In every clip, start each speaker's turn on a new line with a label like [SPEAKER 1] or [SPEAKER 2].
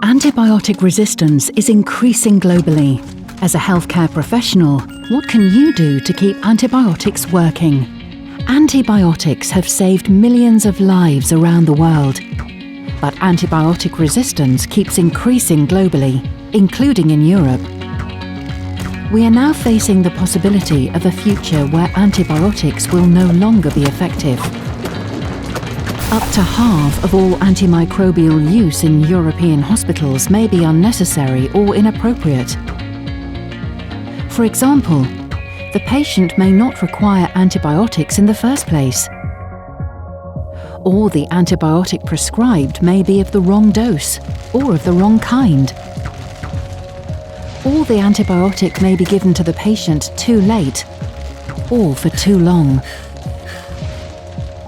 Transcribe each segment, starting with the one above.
[SPEAKER 1] Antibiotic resistance is increasing globally. As a healthcare professional, what can you do to keep antibiotics working? Antibiotics have saved millions of lives around the world. But antibiotic resistance keeps increasing globally, including in Europe. We are now facing the possibility of a future where antibiotics will no longer be effective. Up to half of all antimicrobial use in European hospitals may be unnecessary or inappropriate. For example, the patient may not require antibiotics in the first place. Or the antibiotic prescribed may be of the wrong dose or of the wrong kind. Or the antibiotic may be given to the patient too late or for too long.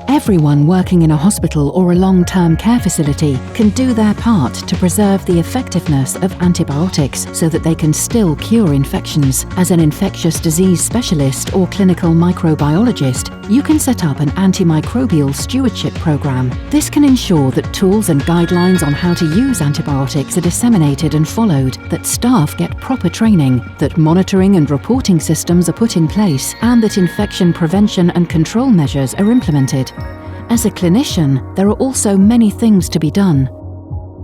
[SPEAKER 1] Everyone working in a hospital or a long-term care facility can do their part to preserve the effectiveness of antibiotics so that they can still cure infections. As an infectious disease specialist or clinical microbiologist, you can set up an antimicrobial stewardship program. This can ensure that tools and guidelines on how to use antibiotics are disseminated and followed, that staff get proper training, that monitoring and reporting systems are put in place, and that infection prevention and control measures are implemented. As a clinician, there are also many things to be done.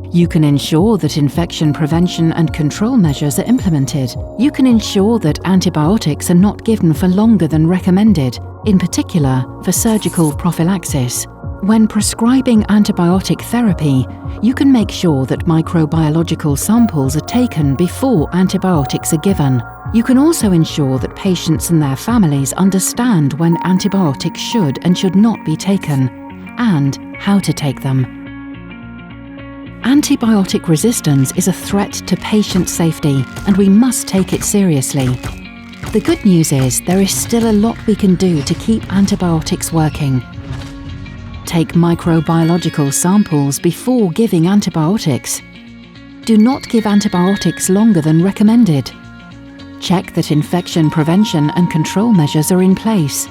[SPEAKER 1] You can ensure that infection prevention and control measures are implemented. You can ensure that antibiotics are not given for longer than recommended, in particular for surgical prophylaxis. When prescribing antibiotic therapy, you can make sure that microbiological samples are taken before antibiotics are given. You can also ensure that patients and their families understand when antibiotics should and should not be taken, and how to take them. Antibiotic resistance is a threat to patient safety, and we must take it seriously. The good news is there is still a lot we can do to keep antibiotics working. Take microbiological samples before giving antibiotics. Do not give antibiotics longer than recommended. Check that infection prevention and control measures are in place.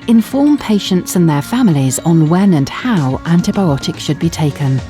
[SPEAKER 1] Inform patients and their families on when and how antibiotics should be taken.